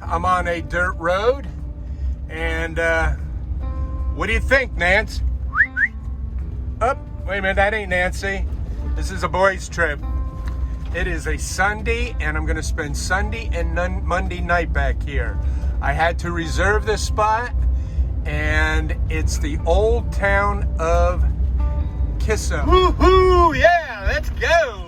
I'm on a dirt road, and what do you think, Nance? Oh, wait a minute, that ain't Nancy. This is a boys' trip. It is a Sunday, and I'm gonna spend Sunday and Monday night back here. I had to reserve this spot, and it's the old town of Kisso. Woohoo! Yeah, let's go!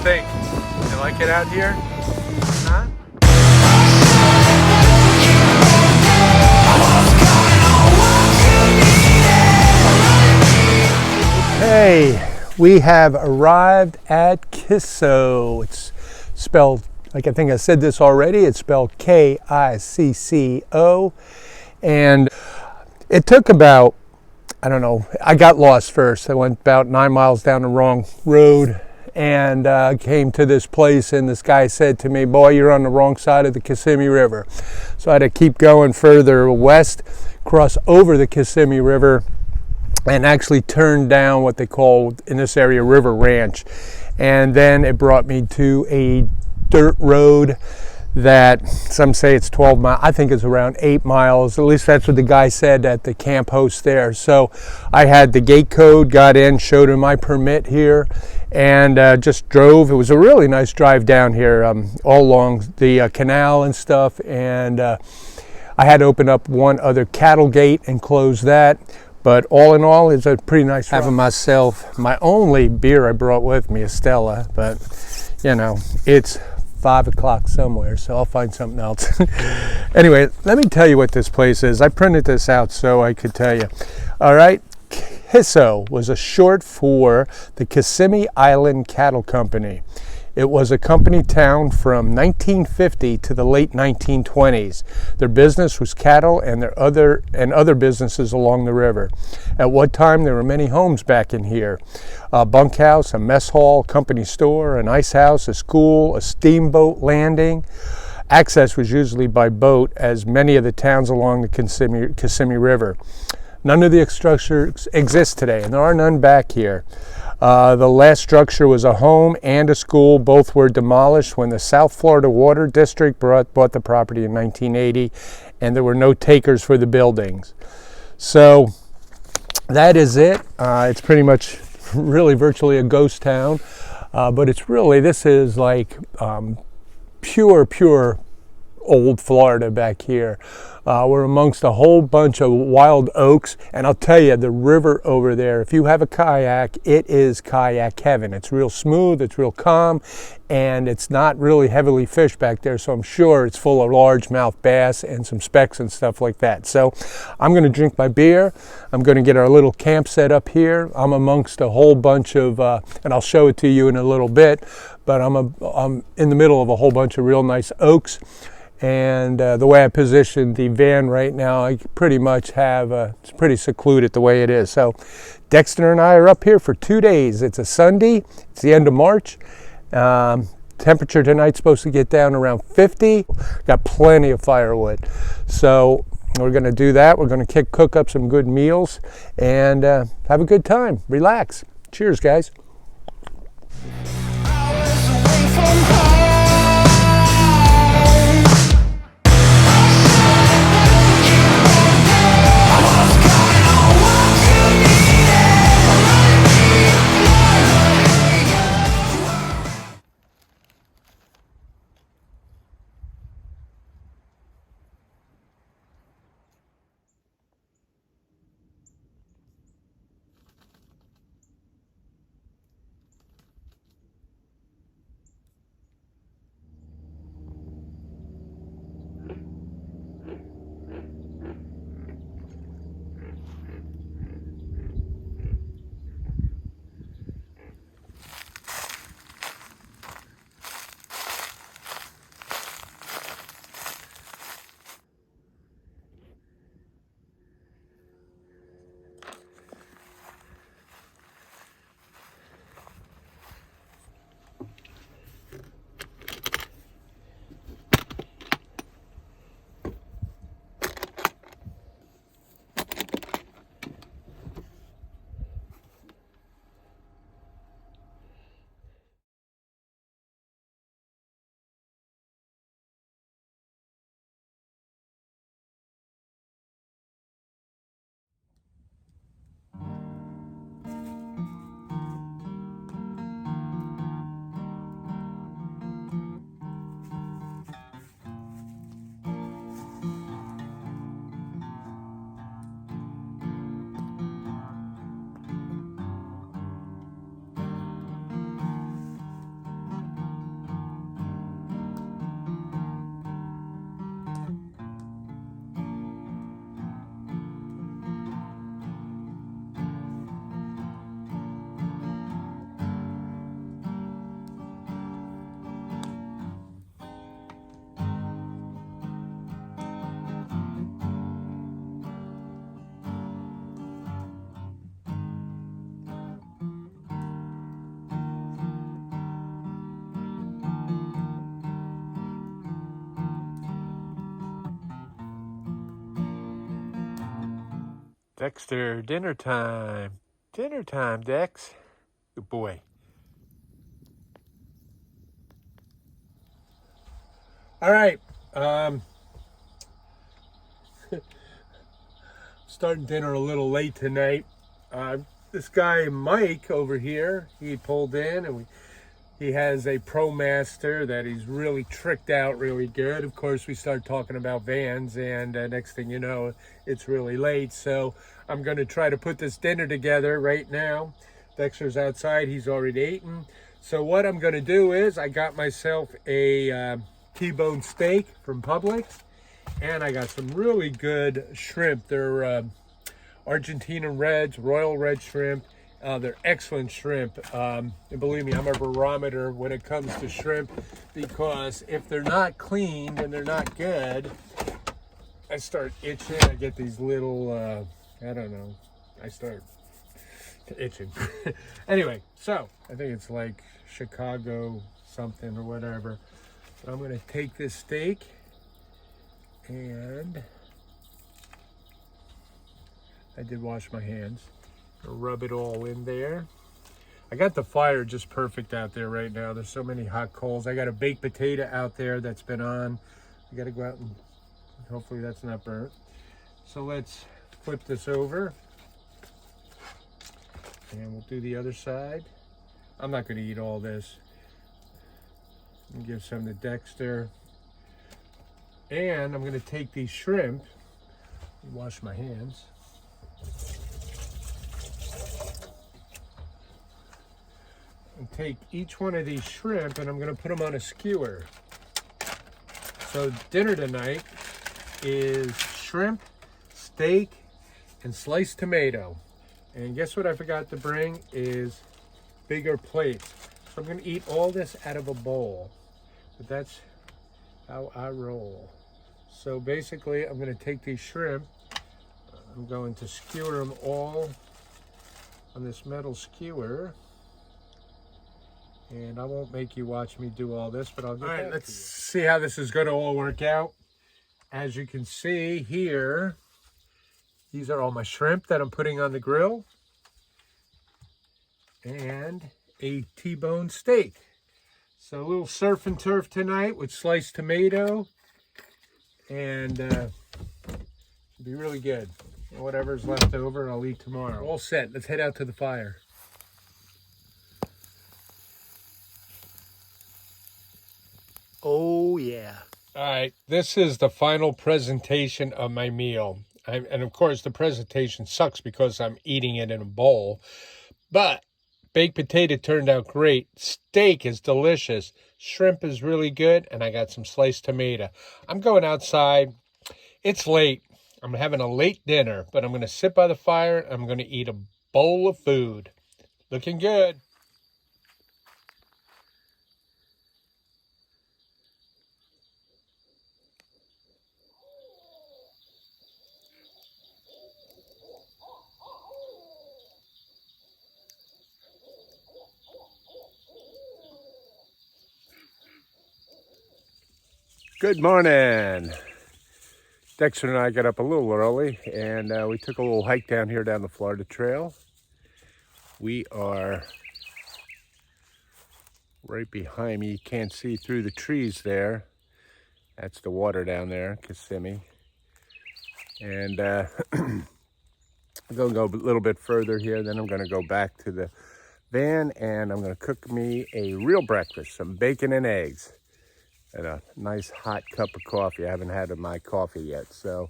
Think you like it out here? Huh? Hey, we have arrived at Kisso. It's spelled, like I think I said this already, it's spelled K-I-C-C-O. And it took about, I don't know, I got lost first. I went about 9 miles down the wrong road and came to this place, and this guy said to me, boy, you're on the wrong side of the Kissimmee River. So I had to keep going further west, cross over the Kissimmee River, and actually turn down what they call in this area River Ranch. And then it brought me to a dirt road that some say it's 12 miles. I think it's around 8 miles. At least that's what the guy said at the camp host there. So I had the gate code, got in, showed him my permit here, and just drove. It was a really nice drive down here, all along the canal and stuff. And I had to open up one other cattle gate and close that. But all in all, it's a pretty nice drive. Having myself, my only beer I brought with me is Stella, but you know, it's 5 o'clock somewhere, so I'll find something else. Anyway, let me tell you what this place is. I printed this out so I could tell you. All right, Kisso was a short for the Kissimmee Island Cattle Company. It was a company town from 1950 to the late 1920s. Their business was cattle and other businesses along the river. At one time, there were many homes back in here. A bunkhouse, a mess hall, company store, an ice house, a school, a steamboat landing. Access was usually by boat, as many of the towns along the Kissimmee River. None of the structures exist today, and there are none back here. The last structure was a home and a school. Both were demolished when the South Florida Water District bought the property in 1980, and there were no takers for the buildings. So that is it. It's pretty much really virtually a ghost town, but it's really, this is like pure old Florida back here. We're amongst a whole bunch of wild oaks, and I'll tell you, the river over there, if you have a kayak, it is kayak heaven. It's real smooth, it's real calm, and it's not really heavily fished back there, so I'm sure it's full of largemouth bass and some specks and stuff like that. So I'm going to drink my beer. I'm going to get our little camp set up here. I'm amongst a whole bunch of, and I'll show it to you in a little bit, but I'm in the middle of a whole bunch of real nice oaks. And the way I positioned the van right now, I pretty much have, it's pretty secluded the way it is. So Dexter and I are up here for 2 days. It's a Sunday, it's the end of March. Temperature tonight's supposed to get down around 50. Got plenty of firewood. So we're gonna do that. We're gonna cook up some good meals and have a good time, relax. Cheers, guys. Dexter, dinner time. Dinner time, Dex. Good boy. All right. Starting dinner a little late tonight. This guy, Mike, over here, he pulled in and he has a ProMaster that he's really tricked out really good. Of course, we start talking about vans, and next thing you know, it's really late. So I'm going to try to put this dinner together right now. Dexter's outside. He's already eaten. So what I'm going to do is I got myself a T-bone steak from Publix, and I got some really good shrimp. They're Argentina Reds, Royal Red Shrimp. They're excellent shrimp. And believe me, I'm a barometer when it comes to shrimp, because if they're not cleaned and they're not good, I start itching. I get these little, I don't know, I start itching. Anyway, so I think it's like Chicago something or whatever. But I'm going to take this steak and I did wash my hands. Rub it all in there. I got the fire just perfect out there right now. There's so many hot coals. I got a baked potato out there that's been on. I got to go out and hopefully that's not burnt. So let's flip this over and we'll do the other side. I'm not going to eat all this. I'm going to give some to Dexter. And I'm going to take these shrimp, wash my hands. And take each one of these shrimp and I'm going to put them on a skewer. So dinner tonight is shrimp, steak, and sliced tomato. And guess what I forgot to bring is bigger plates. So I'm going to eat all this out of a bowl. But that's how I roll. So basically I'm going to take these shrimp. I'm going to skewer them all on this metal skewer. And I won't make you watch me do all this, but I'll get back to you. All right, let's see how this is going to all work out. As you can see here, these are all my shrimp that I'm putting on the grill. And a T-bone steak. So a little surf and turf tonight with sliced tomato. And it'll be really good. And whatever's left over, I'll eat tomorrow. All set. Let's head out to the fire. Oh, yeah. All right, this is the final presentation of my meal. And of course, the presentation sucks because I'm eating it in a bowl. But baked potato turned out great. Steak is delicious. Shrimp is really good. And I got some sliced tomato. I'm going outside. It's late. I'm having a late dinner. But I'm going to sit by the fire. And I'm going to eat a bowl of food. Looking good. Good morning. Dexter and I got up a little early and we took a little hike down here down the Florida Trail. We are right behind me. You can't see through the trees there. That's the water down there, Kissimmee. And I'm going to go a little bit further here. Then I'm going to go back to the van and I'm going to cook me a real breakfast, some bacon and eggs. And a nice hot cup of coffee. I haven't had my coffee yet. So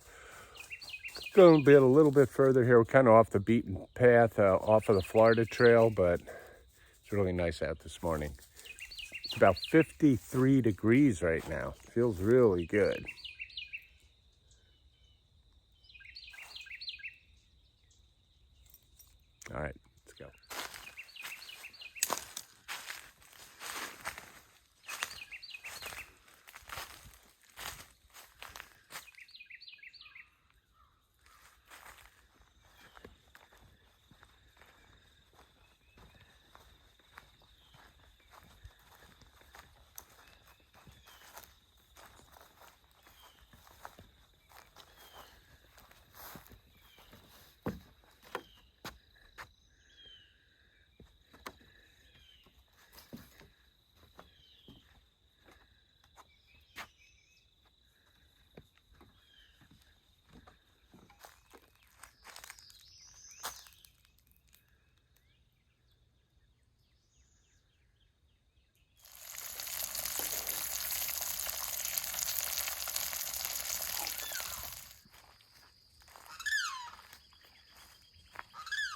going to be a little bit further here. We're kind of off the beaten path, off of the Florida Trail, but it's really nice out this morning. It's about 53 degrees right now. Feels really good. All right, let's go.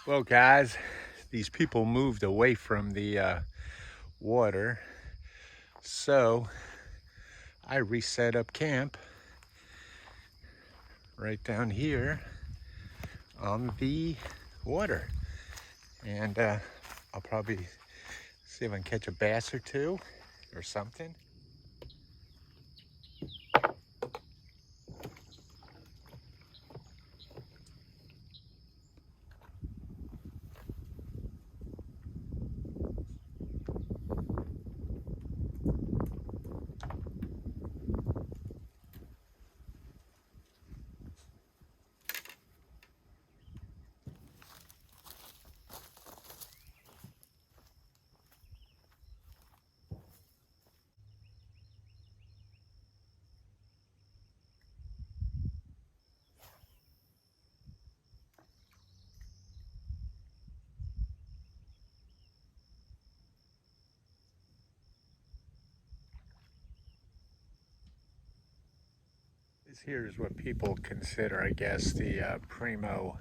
Well, guys, these people moved away from the water, so I reset up camp right down here on the water. And I'll probably see if I can catch a bass or two or something. This here is what people consider, I guess, the primo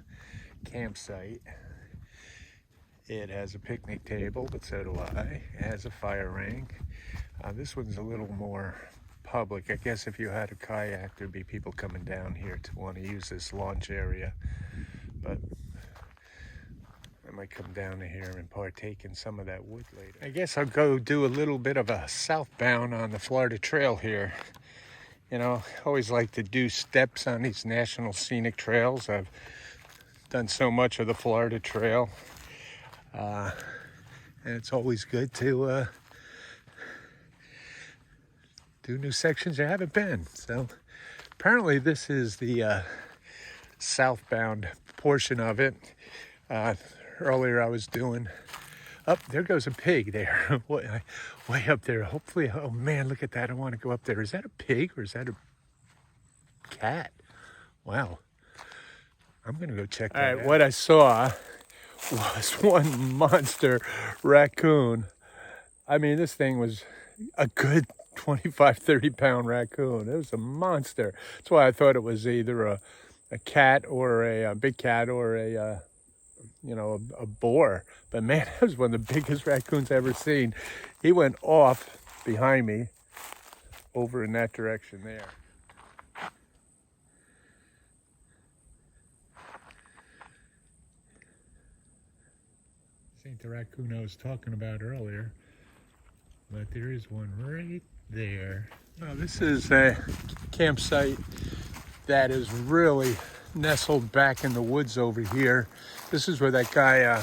campsite. It has a picnic table, but so do I. It has a fire ring. This one's a little more public. I guess if you had a kayak, there'd be people coming down here to want to use this launch area. But I might come down to here and partake in some of that wood later. I guess I'll go do a little bit of a southbound on the Florida Trail here. You know, I always like to do steps on these national scenic trails. I've done so much of the Florida Trail. And it's always good to do new sections you haven't been. So apparently this is the southbound portion of it. Earlier I was doing, there goes a pig there, way up there. Hopefully, oh man, look at that. I want to go up there. Is that a pig or is that a cat? Wow. I'm going to go check that out. All right, what I saw was one monster raccoon. I mean, this thing was a good 25, 30 pound raccoon. It was a monster. That's why I thought it was either a cat or a big cat or a boar. But man, that was one of the biggest raccoons I've ever seen. He went off behind me over in that direction there. This ain't the raccoon I was talking about earlier, but there is one right there. Now, this is a campsite that is really nestled back in the woods over here. This is where that guy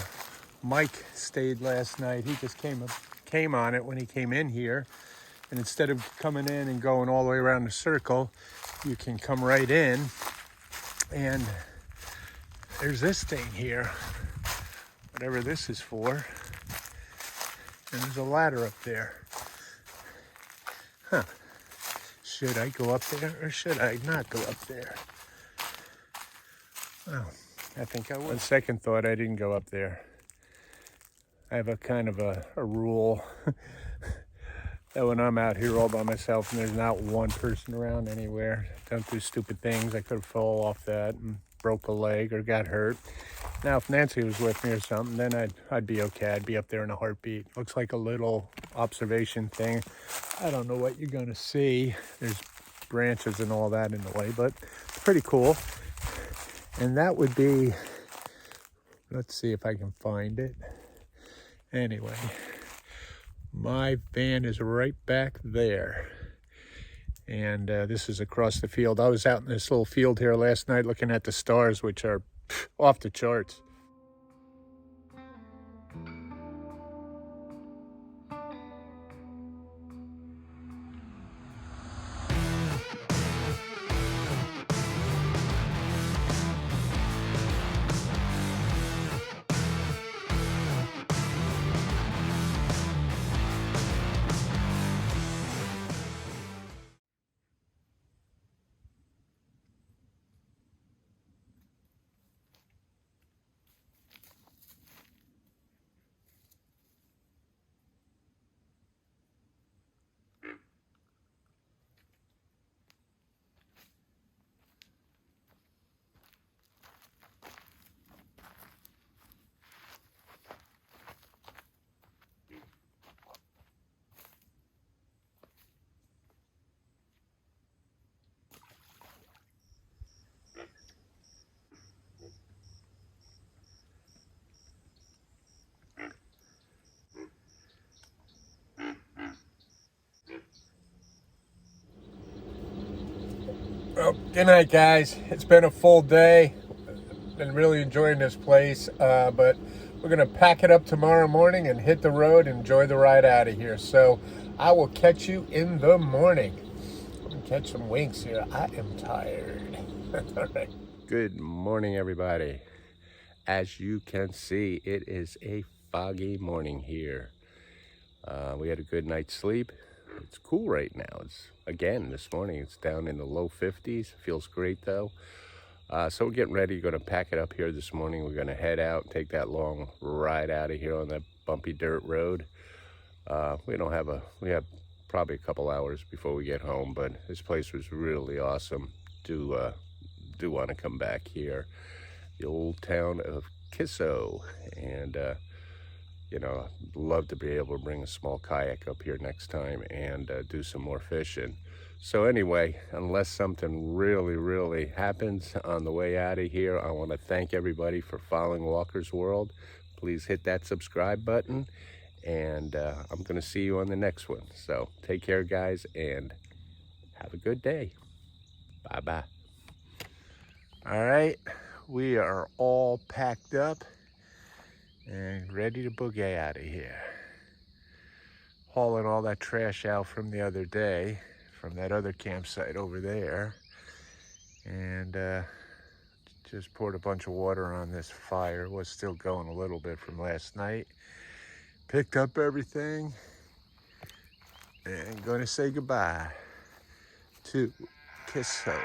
Mike stayed last night. He just came on it when he came in here, and instead of coming in and going all the way around the circle, you can come right in, and there's this thing here, whatever this is for, and there's a ladder up there. Huh. Should I go up there or should I not go up there? Well, I think I will. On second thought, I didn't go up there. I have a kind of a rule that when I'm out here all by myself and there's not one person around anywhere, don't do stupid things. I could have fallen off that and broke a leg or got hurt. Now, if Nancy was with me or something, then I'd be okay. I'd be up there in a heartbeat. Looks like a little observation thing. I don't know what you're going to see. There's branches and all that in the way, but it's pretty cool. And that would be, let's see if I can find it. Anyway, my van is right back there. And this is across the field. I was out in this little field here last night looking at the stars, which are off the charts. Well, good night, guys. It's been a full day. Been really enjoying this place, but we're gonna pack it up tomorrow morning and hit the road and enjoy the ride out of here. So I will catch you in the morning. I'm gonna catch some winks here. I am tired. All right. Good morning, everybody. As you can see, it is a foggy morning here. We had a good night's sleep. It's cool right now. It's again this morning. It's down in the low 50s. Feels great though. So we're getting ready. Going to pack it up here this morning. We're going to head out, take that long ride out of here on that bumpy dirt road. We have probably a couple hours before we get home, but this place was really awesome. Do want to come back here. The old town of Kisso, and you know, I'd love to be able to bring a small kayak up here next time and do some more fishing. So anyway, unless something really happens on the way out of here, I want to thank everybody for following Walker's World. Please hit that subscribe button, and I'm going to see you on the next one. So take care, guys, and have a good day. Bye-bye. All right, we are all packed up and ready to boogie out of here. Hauling all that trash out from the other day, from that other campsite over there, and just poured a bunch of water on this fire. It was still going a little bit from last night. Picked up everything and going to say goodbye to Kisso.